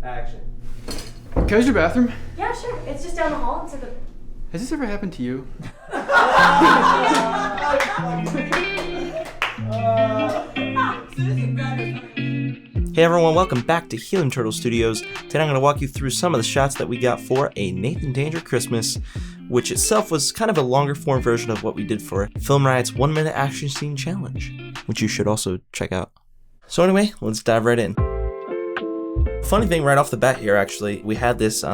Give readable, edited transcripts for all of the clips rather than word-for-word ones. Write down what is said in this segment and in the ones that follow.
Action. Can I use your bathroom? Yeah, sure. It's just down the hall into the... Has this ever happened to you? Hey everyone, welcome back to Helium Turtle Studios. Today I'm going to walk you through some of the shots that we got for A Nathan Danger Christmas, which itself was kind of a longer form version of what we did for Film Riot's 1 minute action scene challenge, which you should also check out. So anyway, let's dive right in. Funny thing right off the bat here, actually, we had this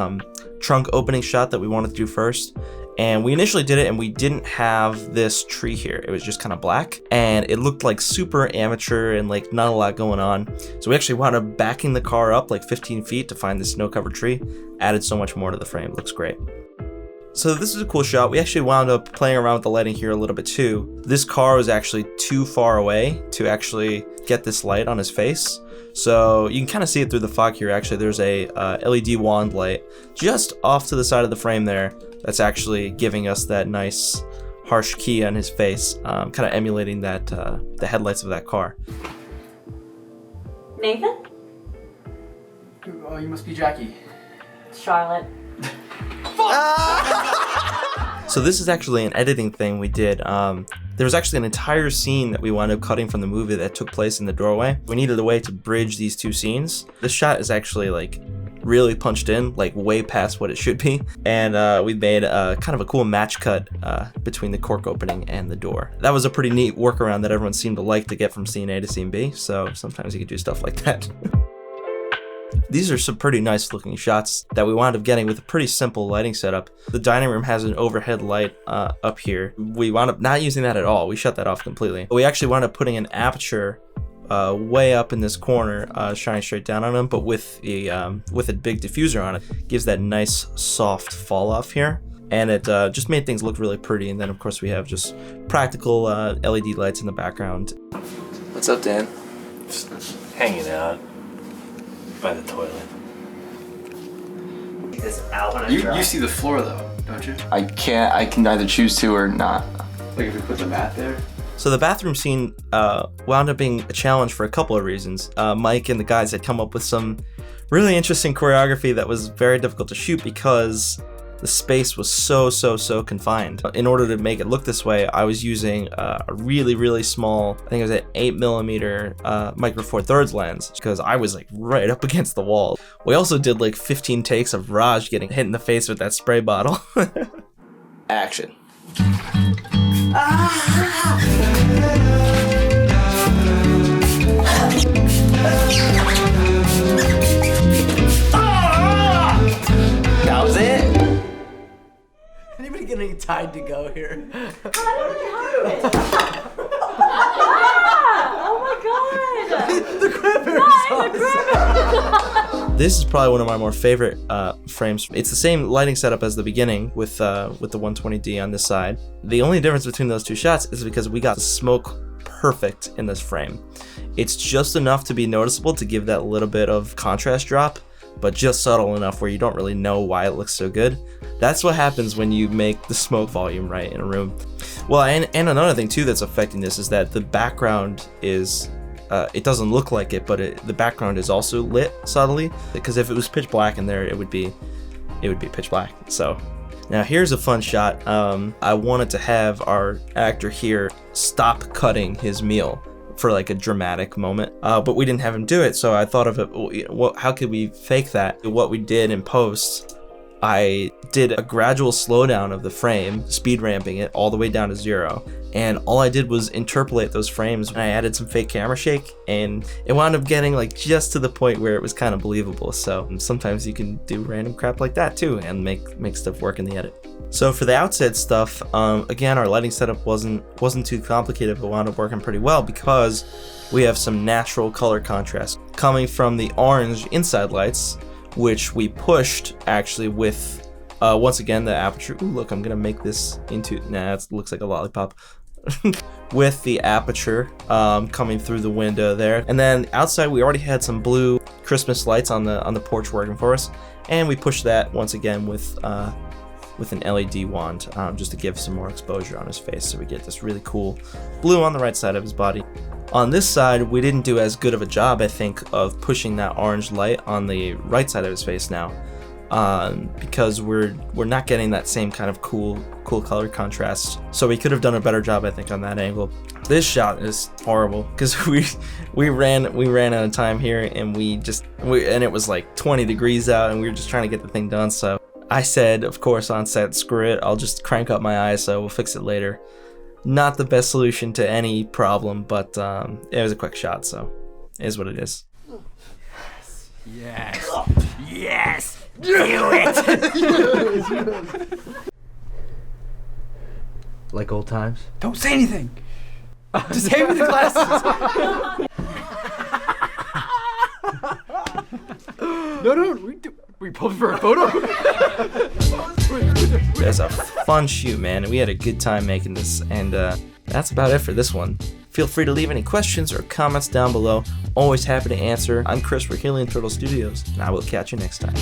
trunk opening shot that we wanted to do first, and we initially did it and we didn't have this tree here. It was just kind of black and it looked like super amateur and like not a lot going on. So we actually wound up backing the car up like 15 feet to find this snow-covered tree. Added so much more to the frame. Looks great. So this is a cool shot. We actually wound up playing around with the lighting here a little bit too. This car was actually too far away to actually get this light on his face. So you can kind of see it through the fog here. Actually, there's a LED wand light just off to the side of the frame there that's actually giving us that nice harsh key on his face, kind of emulating that the headlights of that car. Nathan? Oh, you must be Jackie. Charlotte. So this is actually an editing thing we did. There was actually an entire scene that we wound up cutting from the movie that took place in the doorway. We needed a way to bridge these two scenes. This shot is actually like really punched in, like way past what it should be. And we made kind of a cool match cut between the cork opening and the door. That was a pretty neat workaround that everyone seemed to like to get from scene A to scene B. So sometimes you could do stuff like that. These are some pretty nice looking shots that we wound up getting with a pretty simple lighting setup. The dining room has an overhead light up here. We wound up not using that at all. We shut that off completely. We actually wound up putting an aperture way up in this corner, shining straight down on them, but with a big diffuser on it. Gives that nice soft fall off here. And it just made things look really pretty. And then of course we have just practical LED lights in the background. What's up, Dan? Just hanging out by the toilet. This out when I You see the floor though, don't you? I can either choose to or not. Like if we put the mat there? So the bathroom scene wound up being a challenge for a couple of reasons. Mike and the guys had come up with some really interesting choreography that was very difficult to shoot because the space was so confined. In order to make it look this way, I was using a really small, I think it was an 8mm micro four thirds lens because I was like right up against the wall. We also did like 15 takes of Raj getting hit in the face with that spray bottle. Action. That was it? Anybody getting tied to go here? This is probably one of my more favorite frames. It's the same lighting setup as the beginning with the 120D on this side. The only difference between those two shots is because we got the smoke perfect in this frame. It's just enough to be noticeable to give that little bit of contrast drop, but just subtle enough where you don't really know why it looks so good. That's what happens when you make the smoke volume right in a room. Well, and another thing too that's affecting this is that the background is, it doesn't look like it, but the background is also lit subtly, because if it was pitch black in there, it would be pitch black. So now here's a fun shot. I wanted to have our actor here stop cutting his meal for like a dramatic moment, but we didn't have him do it, so I thought of it, how could we fake that? What we did in post, I did a gradual slowdown of the frame, speed ramping it all the way down to 0, and all I did was interpolate those frames, and I added some fake camera shake, and it wound up getting like just to the point where it was kind of believable. So sometimes you can do random crap like that too and make stuff work in the edit. So for the outset stuff, again, our lighting setup wasn't too complicated, but wound up working pretty well because we have some natural color contrast coming from the orange inside lights, which we pushed actually with, once again, the aperture. Ooh, look, I'm gonna make this into, nah, it looks like a lollipop. With the aperture coming through the window there. And then outside we already had some blue Christmas lights on the porch working for us, and we pushed that once again with an LED wand, just to give some more exposure on his face, so we get this really cool blue on the right side of his body. On this side, we didn't do as good of a job, I think, of pushing that orange light on the right side of his face now, because we're not getting that same kind of cool color contrast. So we could have done a better job, I think, on that angle. This shot is horrible because we ran out of time here, and and it was like 20 degrees out, and we were just trying to get the thing done. So I said, of course, on set, screw it, I'll just crank up my ISO, we'll fix it later. Not the best solution to any problem, but it was a quick shot, so it is what it is. Yes. Yes. Do it. Like old times? Don't say anything. Just hand me the glasses. No, we posed for a photo. It was a fun shoot, man, and we had a good time making this, and that's about it for this one. Feel free to leave any questions or comments down below. Always happy to answer. I'm Chris for Helium Turtle Studios, and I will catch you next time.